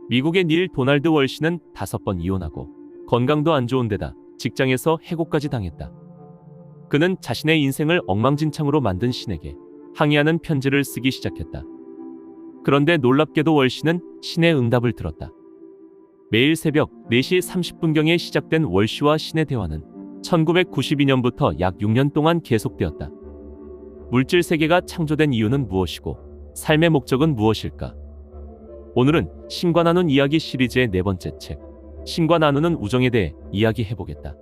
미국의 닐 도날드 월시는 5번 이혼하고 건강도 안 좋은 데다 직장에서 해고까지 당했다. 그는 자신의 인생을 엉망진창으로 만든 신에게 항의하는 편지를 쓰기 시작했다. 그런데 놀랍게도 월시는 신의 응답을 들었다. 매일 새벽 4시 30분경에 시작된 월시와 신의 대화는 1992년부터 약 6년 동안 계속되었다. 물질 세계가 창조된 이유는 무엇이고 삶의 목적은 무엇일까? 오늘은 신과 나눈 이야기 시리즈의 4번째 책, 신과 나누는 우정에 대해 이야기해보겠다.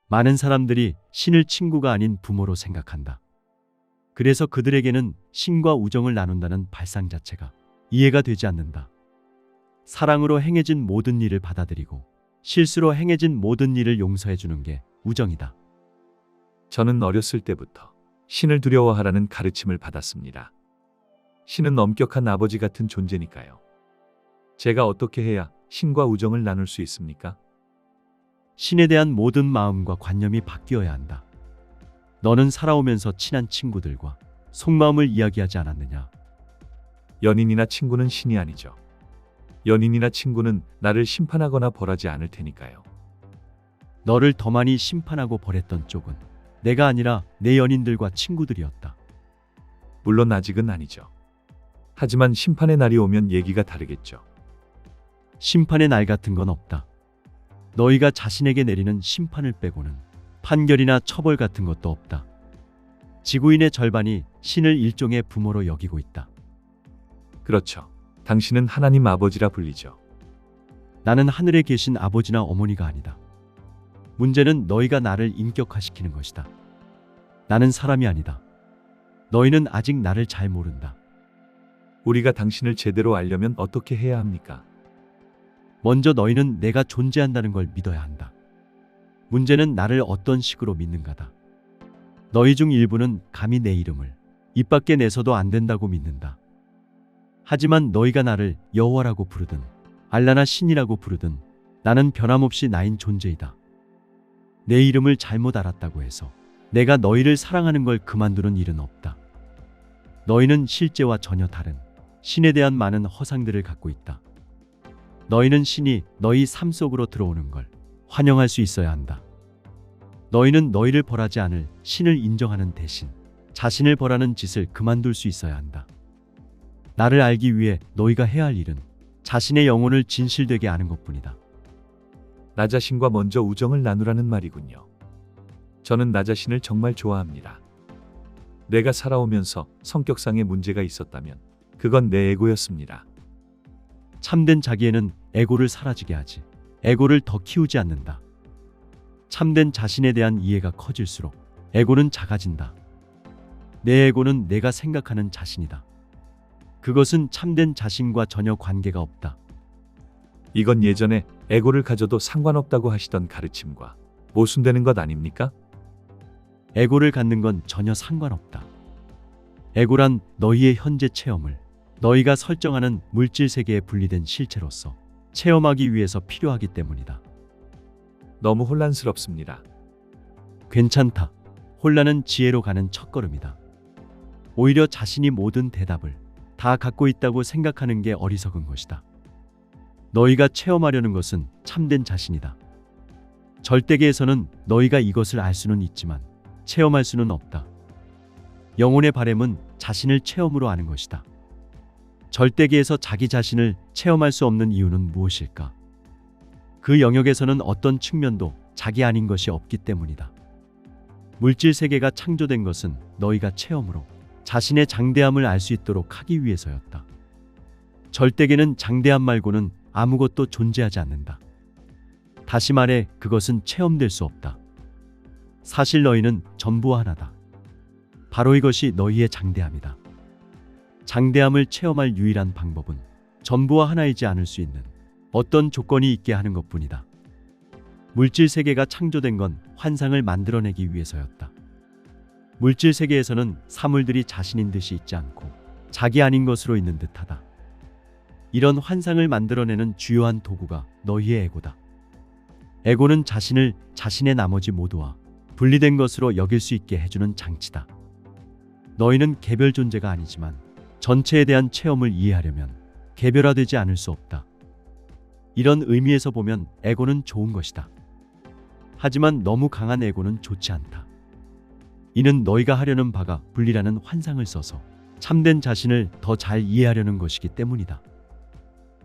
많은 사람들이 신을 친구가 아닌 부모로 생각한다. 그래서 그들에게는 신과 우정을 나눈다는 발상 자체가 이해가 되지 않는다. 사랑으로 행해진 모든 일을 받아들이고 실수로 행해진 모든 일을 용서해 주는 게 우정이다. 저는 어렸을 때부터 신을 두려워하라는 가르침을 받았습니다. 신은 엄격한 아버지 같은 존재니까요. 제가 어떻게 해야 신과 우정을 나눌 수 있습니까? 신에 대한 모든 마음과 관념이 바뀌어야 한다. 너는 살아오면서 친한 친구들과 속마음을 이야기하지 않았느냐? 연인이나 친구는 신이 아니죠. 연인이나 친구는 나를 심판하거나 벌하지 않을 테니까요. 너를 더 많이 심판하고 벌했던 쪽은 내가 아니라 내 연인들과 친구들이었다. 물론 아직은 아니죠. 하지만 심판의 날이 오면 얘기가 다르겠죠. 심판의 날 같은 건 없다. 너희가 자신에게 내리는 심판을 빼고는 판결이나 처벌 같은 것도 없다. 지구인의 절반이 신을 일종의 부모로 여기고 있다. 그렇죠. 당신은 하나님 아버지라 불리죠. 나는 하늘에 계신 아버지나 어머니가 아니다. 문제는 너희가 나를 인격화시키는 것이다. 나는 사람이 아니다. 너희는 아직 나를 잘 모른다. 우리가 당신을 제대로 알려면 어떻게 해야 합니까? 먼저 너희는 내가 존재한다는 걸 믿어야 한다. 문제는 나를 어떤 식으로 믿는가다. 너희 중 일부는 감히 내 이름을 입 밖에 내서도 안 된다고 믿는다. 하지만 너희가 나를 여호와라고 부르든 알라나 신이라고 부르든 나는 변함없이 나인 존재이다. 내 이름을 잘못 알았다고 해서 내가 너희를 사랑하는 걸 그만두는 일은 없다. 너희는 실제와 전혀 다른 신에 대한 많은 허상들을 갖고 있다. 너희는 신이 너희 삶 속으로 들어오는 걸 환영할 수 있어야 한다. 너희는 너희를 벌하지 않을 신을 인정하는 대신 자신을 벌하는 짓을 그만둘 수 있어야 한다. 나를 알기 위해 너희가 해야 할 일은 자신의 영혼을 진실되게 아는 것뿐이다. 나 자신과 먼저 우정을 나누라는 말이군요. 저는 나 자신을 정말 좋아합니다. 내가 살아오면서 성격상의 문제가 있었다면 그건 내 에고였습니다. 참된 자기에는 에고를 사라지게 하지 에고를 더 키우지 않는다. 참된 자신에 대한 이해가 커질수록 에고는 작아진다. 내 에고는 내가 생각하는 자신이다. 그것은 참된 자신과 전혀 관계가 없다. 이건 예전에 에고를 가져도 상관없다고 하시던 가르침과 모순되는 것 아닙니까? 에고를 갖는 건 전혀 상관없다. 에고란 너희의 현재 체험을 너희가 설정하는 물질 세계에 분리된 실체로서 체험하기 위해서 필요하기 때문이다. 너무 혼란스럽습니다. 괜찮다. 혼란은 지혜로 가는 첫걸음이다. 오히려 자신이 모든 대답을 다 갖고 있다고 생각하는 게 어리석은 것이다. 너희가 체험하려는 것은 참된 자신이다. 절대계에서는 너희가 이것을 알 수는 있지만 체험할 수는 없다. 영혼의 바램은 자신을 체험으로 아는 것이다. 절대계에서 자기 자신을 체험할 수 없는 이유는 무엇일까? 그 영역에서는 어떤 측면도 자기 아닌 것이 없기 때문이다. 물질 세계가 창조된 것은 너희가 체험으로 자신의 장대함을 알 수 있도록 하기 위해서였다. 절대계는 장대함 말고는 아무것도 존재하지 않는다. 다시 말해 그것은 체험될 수 없다. 사실 너희는 전부와 하나다. 바로 이것이 너희의 장대함이다. 장대함을 체험할 유일한 방법은 전부와 하나이지 않을 수 있는 어떤 조건이 있게 하는 것뿐이다. 물질 세계가 창조된 건 환상을 만들어내기 위해서였다. 물질 세계에서는 사물들이 자신인 듯이 있지 않고 자기 아닌 것으로 있는 듯하다. 이런 환상을 만들어내는 주요한 도구가 너희의 에고다. 에고는 자신을 자신의 나머지 모두와 분리된 것으로 여길 수 있게 해주는 장치다. 너희는 개별 존재가 아니지만 전체에 대한 체험을 이해하려면 개별화되지 않을 수 없다. 이런 의미에서 보면 에고는 좋은 것이다. 하지만 너무 강한 에고는 좋지 않다. 이는 너희가 하려는 바가 분리라는 환상을 써서 참된 자신을 더 잘 이해하려는 것이기 때문이다.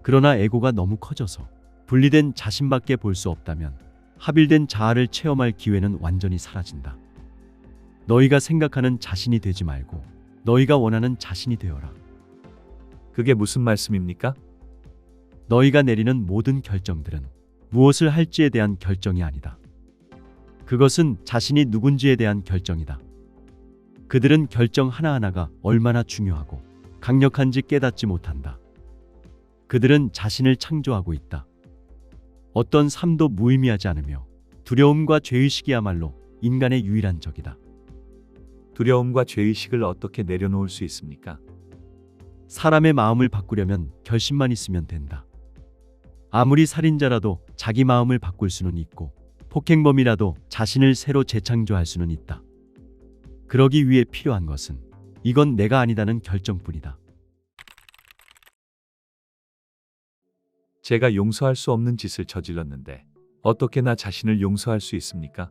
그러나 에고가 너무 커져서 분리된 자신밖에 볼 수 없다면 합일된 자아를 체험할 기회는 완전히 사라진다. 너희가 생각하는 자신이 되지 말고 너희가 원하는 자신이 되어라. 그게 무슨 말씀입니까? 너희가 내리는 모든 결정들은 무엇을 할지에 대한 결정이 아니다. 그것은 자신이 누군지에 대한 결정이다. 그들은 결정 하나하나가 얼마나 중요하고 강력한지 깨닫지 못한다. 그들은 자신을 창조하고 있다. 어떤 삶도 무의미하지 않으며 두려움과 죄의식이야말로 인간의 유일한 적이다. 두려움과 죄의식을 어떻게 내려놓을 수 있습니까? 사람의 마음을 바꾸려면 결심만 있으면 된다. 아무리 살인자라도 자기 마음을 바꿀 수는 있고 폭행범이라도 자신을 새로 재창조할 수는 있다. 그러기 위해 필요한 것은 이건 내가 아니다는 결정뿐이다. 제가 용서할 수 없는 짓을 저질렀는데 어떻게 나 자신을 용서할 수 있습니까?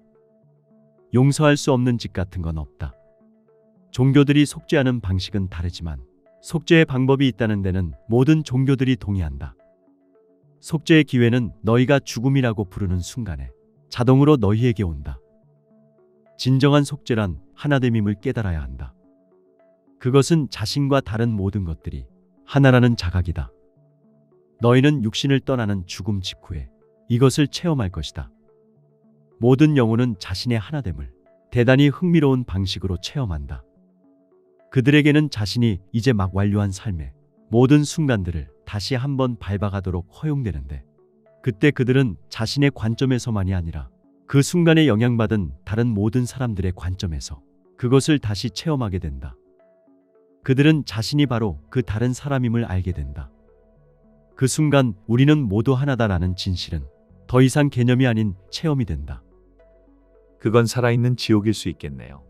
용서할 수 없는 짓 같은 건 없다. 종교들이 속죄하는 방식은 다르지만 속죄의 방법이 있다는 데는 모든 종교들이 동의한다. 속죄의 기회는 너희가 죽음이라고 부르는 순간에 자동으로 너희에게 온다. 진정한 속죄란 하나됨임을 깨달아야 한다. 그것은 자신과 다른 모든 것들이 하나라는 자각이다. 너희는 육신을 떠나는 죽음 직후에 이것을 체험할 것이다. 모든 영혼은 자신의 하나됨을 대단히 흥미로운 방식으로 체험한다. 그들에게는 자신이 이제 막 완료한 삶의 모든 순간들을 다시 한번 밟아가도록 허용되는데, 그때 그들은 자신의 관점에서만이 아니라 그 순간에 영향받은 다른 모든 사람들의 관점에서 그것을 다시 체험하게 된다. 그들은 자신이 바로 그 다른 사람임을 알게 된다. 그 순간 우리는 모두 하나다라는 진실은 더 이상 개념이 아닌 체험이 된다. 그건 살아있는 지옥일 수 있겠네요.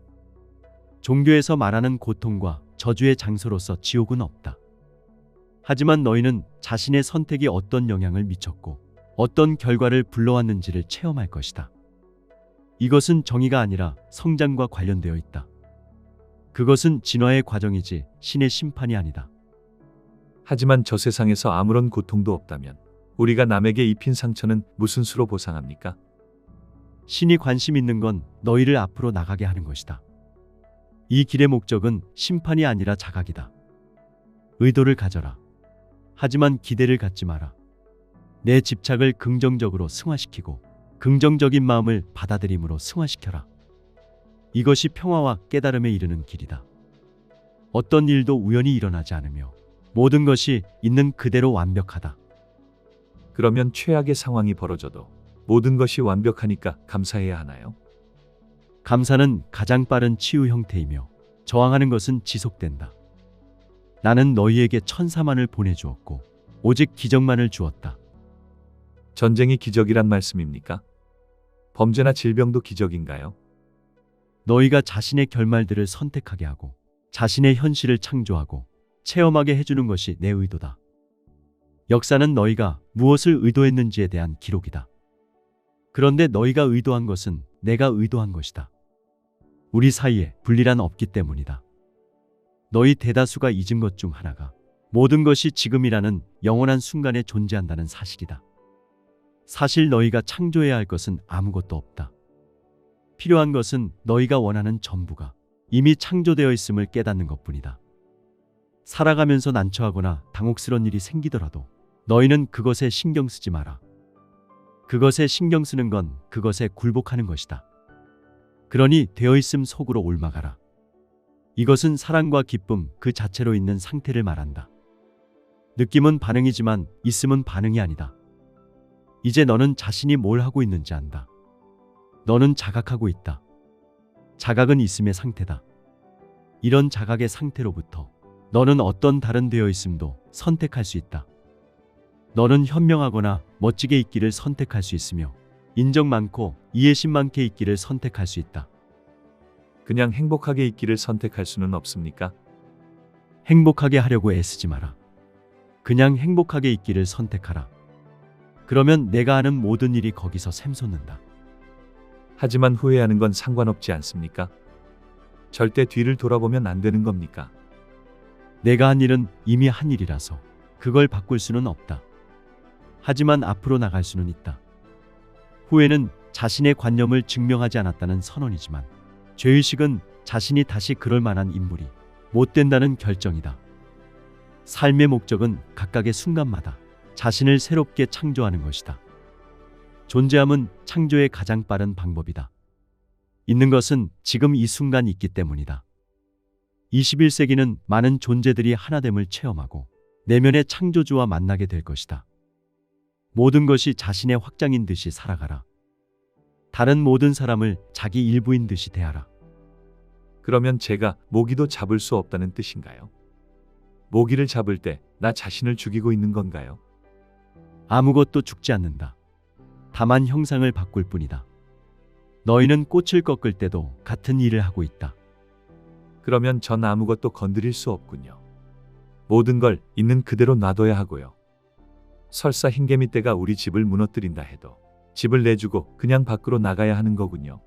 종교에서 말하는 고통과 저주의 장소로서 지옥은 없다. 하지만 너희는 자신의 선택이 어떤 영향을 미쳤고 어떤 결과를 불러왔는지를 체험할 것이다. 이것은 정의가 아니라 성장과 관련되어 있다. 그것은 진화의 과정이지 신의 심판이 아니다. 하지만 저 세상에서 아무런 고통도 없다면 우리가 남에게 입힌 상처는 무슨 수로 보상합니까? 신이 관심 있는 건 너희를 앞으로 나가게 하는 것이다. 이 길의 목적은 심판이 아니라 자각이다. 의도를 가져라. 하지만 기대를 갖지 마라. 내 집착을 긍정적으로 승화시키고 긍정적인 마음을 받아들임으로 승화시켜라. 이것이 평화와 깨달음에 이르는 길이다. 어떤 일도 우연히 일어나지 않으며 모든 것이 있는 그대로 완벽하다. 그러면 최악의 상황이 벌어져도 모든 것이 완벽하니까 감사해야 하나요? 감사는 가장 빠른 치유 형태이며 저항하는 것은 지속된다. 나는 너희에게 천사만을 보내주었고 오직 기적만을 주었다. 전쟁이 기적이란 말씀입니까? 범죄나 질병도 기적인가요? 너희가 자신의 결말들을 선택하게 하고 자신의 현실을 창조하고 체험하게 해주는 것이 내 의도다. 역사는 너희가 무엇을 의도했는지에 대한 기록이다. 그런데 너희가 의도한 것은 내가 의도한 것이다. 우리 사이에 분리란 없기 때문이다. 너희 대다수가 잊은 것 중 하나가 모든 것이 지금이라는 영원한 순간에 존재한다는 사실이다. 사실 너희가 창조해야 할 것은 아무것도 없다. 필요한 것은 너희가 원하는 전부가 이미 창조되어 있음을 깨닫는 것뿐이다. 살아가면서 난처하거나 당혹스러운 일이 생기더라도 너희는 그것에 신경 쓰지 마라. 그것에 신경 쓰는 건 그것에 굴복하는 것이다. 그러니 되어 있음 속으로 옮아가라. 이것은 사랑과 기쁨 그 자체로 있는 상태를 말한다. 느낌은 반응이지만 있음은 반응이 아니다. 이제 너는 자신이 뭘 하고 있는지 안다. 너는 자각하고 있다. 자각은 있음의 상태다. 이런 자각의 상태로부터 너는 어떤 다른 되어 있음도 선택할 수 있다. 너는 현명하거나 멋지게 있기를 선택할 수 있으며 인정 많고 이해심 많게 있기를 선택할 수 있다. 그냥 행복하게 있기를 선택할 수는 없습니까? 행복하게 하려고 애쓰지 마라. 그냥 행복하게 있기를 선택하라. 그러면 내가 하는 모든 일이 거기서 샘솟는다. 하지만 후회하는 건 상관없지 않습니까? 절대 뒤를 돌아보면 안 되는 겁니까? 내가 한 일은 이미 한 일이라서 그걸 바꿀 수는 없다. 하지만 앞으로 나갈 수는 있다. 후회는 자신의 관념을 증명하지 않았다는 선언이지만 죄의식은 자신이 다시 그럴 만한 인물이 못 된다는 결정이다. 삶의 목적은 각각의 순간마다 자신을 새롭게 창조하는 것이다. 존재함은 창조의 가장 빠른 방법이다. 있는 것은 지금 이 순간 있기 때문이다. 21세기는 많은 존재들이 하나됨을 체험하고 내면의 창조주와 만나게 될 것이다. 모든 것이 자신의 확장인 듯이 살아가라. 다른 모든 사람을 자기 일부인 듯이 대하라. 그러면 제가 모기도 잡을 수 없다는 뜻인가요? 모기를 잡을 때 나 자신을 죽이고 있는 건가요? 아무것도 죽지 않는다. 다만 형상을 바꿀 뿐이다. 너희는 꽃을 꺾을 때도 같은 일을 하고 있다. 그러면 전 아무것도 건드릴 수 없군요. 모든 걸 있는 그대로 놔둬야 하고요. 설사 흰개미떼가 우리 집을 무너뜨린다 해도 집을 내주고 그냥 밖으로 나가야 하는 거군요.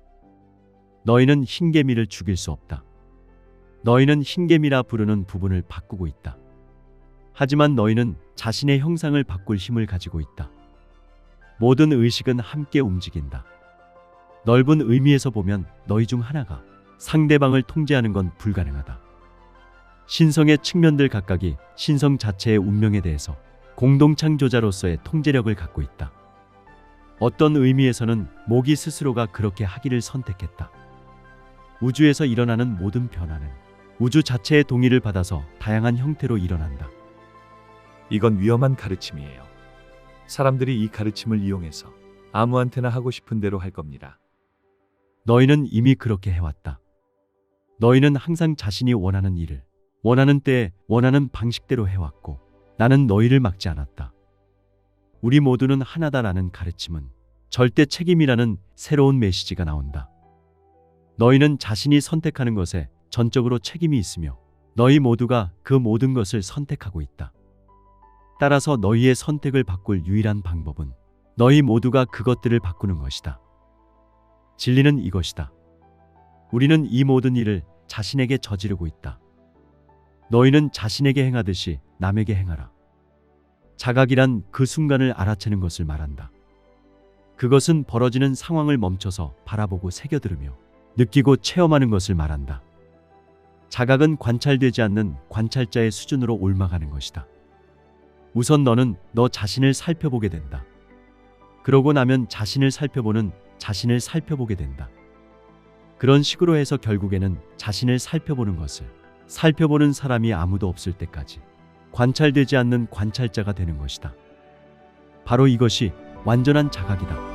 너희는 흰개미를 죽일 수 없다. 너희는 흰개미라 부르는 부분을 바꾸고 있다. 하지만 너희는 자신의 형상을 바꿀 힘을 가지고 있다. 모든 의식은 함께 움직인다. 넓은 의미에서 보면 너희 중 하나가 상대방을 통제하는 건 불가능하다. 신성의 측면들 각각이 신성 자체의 운명에 대해서 공동창조자로서의 통제력을 갖고 있다. 어떤 의미에서는 모기 스스로가 그렇게 하기를 선택했다. 우주에서 일어나는 모든 변화는 우주 자체의 동의를 받아서 다양한 형태로 일어난다. 이건 위험한 가르침이에요. 사람들이 이 가르침을 이용해서 아무한테나 하고 싶은 대로 할 겁니다. 너희는 이미 그렇게 해왔다. 너희는 항상 자신이 원하는 일을 원하는 때에 원하는 방식대로 해왔고 나는 너희를 막지 않았다. 우리 모두는 하나다라는 가르침은 절대 책임이라는 새로운 메시지가 나온다. 너희는 자신이 선택하는 것에 전적으로 책임이 있으며 너희 모두가 그 모든 것을 선택하고 있다. 따라서 너희의 선택을 바꿀 유일한 방법은 너희 모두가 그것들을 바꾸는 것이다. 진리는 이것이다. 우리는 이 모든 일을 자신에게 저지르고 있다. 너희는 자신에게 행하듯이 남에게 행하라. 자각이란 그 순간을 알아채는 것을 말한다. 그것은 벌어지는 상황을 멈춰서 바라보고 새겨들으며 느끼고 체험하는 것을 말한다. 자각은 관찰되지 않는 관찰자의 수준으로 옮아가는 것이다. 우선 너는 너 자신을 살펴보게 된다. 그러고 나면 자신을 살펴보는 자신을 살펴보게 된다. 그런 식으로 해서 결국에는 자신을 살펴보는 것을 살펴보는 사람이 아무도 없을 때까지 관찰되지 않는 관찰자가 되는 것이다. 바로 이것이 완전한 자각이다.